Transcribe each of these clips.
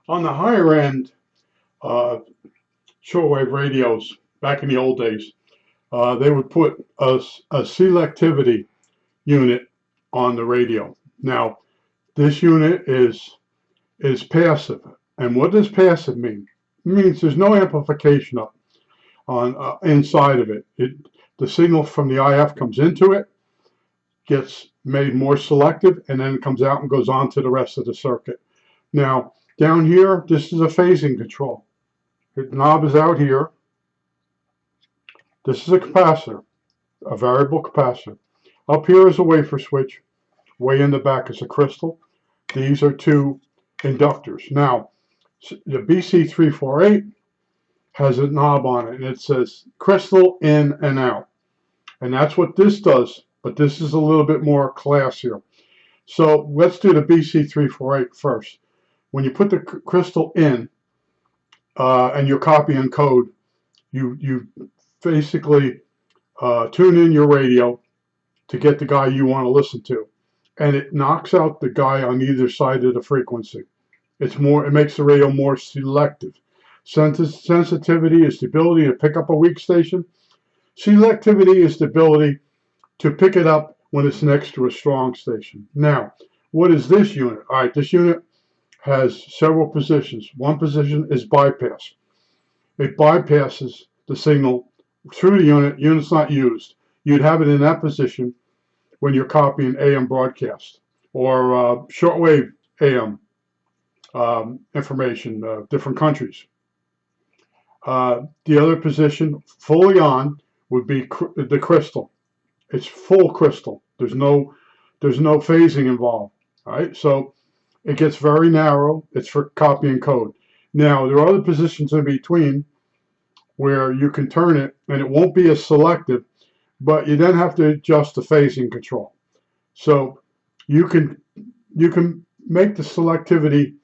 On the higher end uh, shortwave radios, back in the old days, they would put a selectivity unit on the radio. Now, this unit is passive. And what does passive mean? It means there's no amplification up on inside of it. The signal from the IF comes into it, gets made more selective, and then it comes out and goes on to the rest of the circuit. Now, down here, this is a phasing control. The knob is out here. This is a capacitor, a variable capacitor. Up here is a wafer switch. Way in the back is a crystal. These are two inductors. Now, the BC348 has a knob on it, and it says crystal in and out. And that's what this does, but this is a little bit more classier. So let's do the BC348 first. When you put the crystal in and you're copying code, you basically tune in your radio to get the guy you want to listen to. And it knocks out the guy on either side of the frequency. It makes the radio more selective. Sensitivity is the ability to pick up a weak station. Selectivity is the ability to pick it up when it's next to a strong station. Now, what is this unit? All right, this unit has several positions. One position is bypass. It bypasses the signal through the unit. Unit's not used. You'd have it in that position when you're copying AM broadcast or shortwave AM information, different countries. The other position, fully on, would be the crystal. It's full crystal. There's no phasing involved. All right, so it gets very narrow. It's for copying code. Now there are other positions in between where you can turn it, and it won't be as selective, but you then have to adjust the phasing control. So you can make the selectivity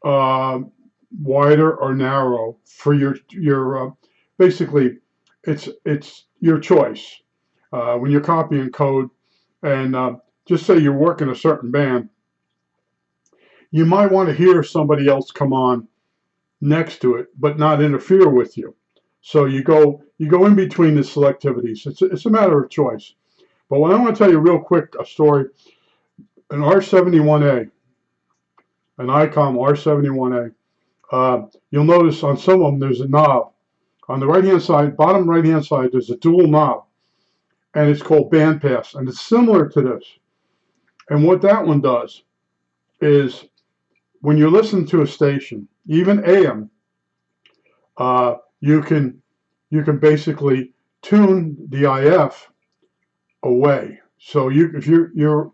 wider or narrow for your basically it's your choice when you're copying code. And just say you're working a certain band, you might want to hear somebody else come on next to it but not interfere with you. So you go in between the selectivities. It's a matter of choice. But what I want to tell you real quick, a story. An R71A, an ICOM R71A, you'll notice on some of them there's a knob. On the right-hand side, bottom right-hand side, there's a dual knob, and it's called bandpass, and it's similar to this. And what that one does is when you listen to a station, even AM, you can basically tune the IF away. So if your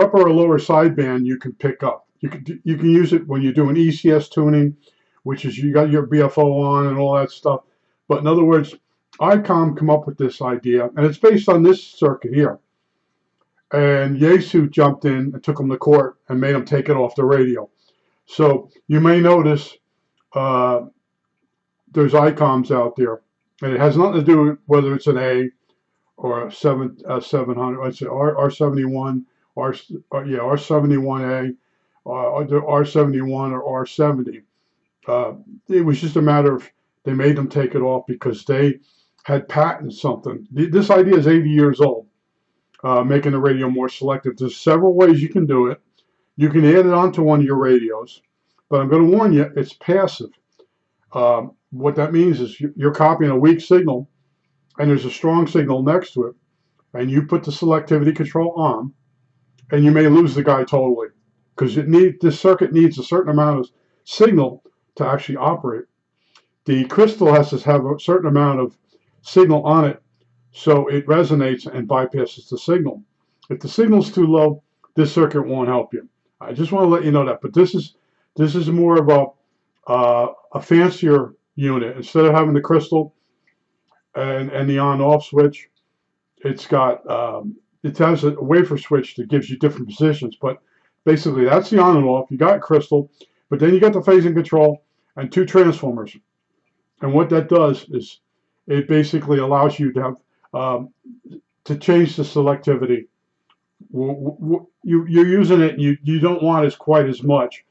upper or lower sideband, you can pick up. You can use it when you're doing ECS tuning, which is you got your BFO on and all that stuff. But in other words, ICOM come up with this idea, and it's based on this circuit here. And Yaesu jumped in and took them to court and made them take it off the radio. So you may notice there's ICOMs out there, and it has nothing to do with whether it's an A or a 700. Let's say R71, R71A, R71 or R70. It was just a matter of they made them take it off because they had patented something. This idea is 80 years old, making the radio more selective. There's several ways you can do it. You can add it onto one of your radios, but I'm going to warn you, it's passive. What that means is you're copying a weak signal, and there's a strong signal next to it, and you put the selectivity control on, and you may lose the guy totally because this circuit needs a certain amount of signal to actually operate. The crystal has to have a certain amount of signal on it so it resonates and bypasses the signal. If the signal's too low, this circuit won't help you. I just want to let you know that. But this is more of a fancier unit. Instead of having the crystal and the on-off switch, it's got it has a wafer switch that gives you different positions. But basically, that's the on and off. You got crystal, but then you got the phasing control and two transformers. And what that does is it basically allows you to have to change the selectivity. You're using it, and you don't want quite as much.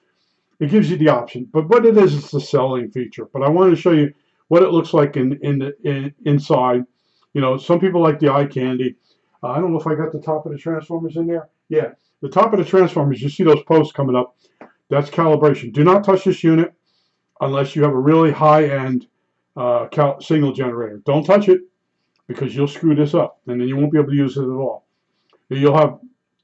it gives you the option. But what it is, it's a selling feature. But I wanted to show you what it looks like inside. You know, some people like the eye candy. I don't know if I got the top of the transformers in there. Yeah, the top of the transformers, you see those posts coming up. That's calibration. Do not touch this unit unless you have a really high-end signal generator. Don't touch it because you'll screw this up, and then you won't be able to use it at all. You'll have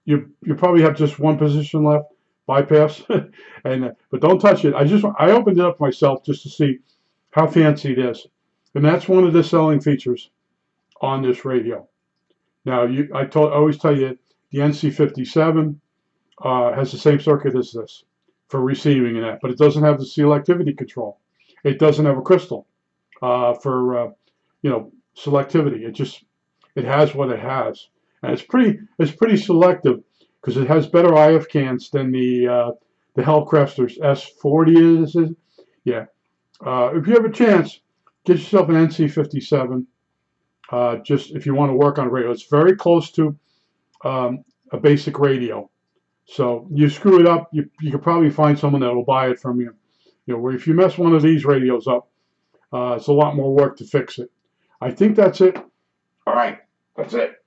you probably have just one position left, bypass, but don't touch it. I opened it up myself just to see how fancy it is, and that's one of the selling features on this radio. Now, I always tell you the NC57 has the same circuit as this for receiving and that, but it doesn't have the selectivity control. It doesn't have a crystal for selectivity. It has what it has, and it's pretty selective because it has better IF cans than the Hellcrafter's S40 is. Yeah. If you have a chance, get yourself an NC57. Just if you want to work on a radio, it's very close to a basic radio. So you screw it up, you could probably find someone that will buy it from you. You know, where if you mess one of these radios up, it's a lot more work to fix it. I think that's it. All right, that's it.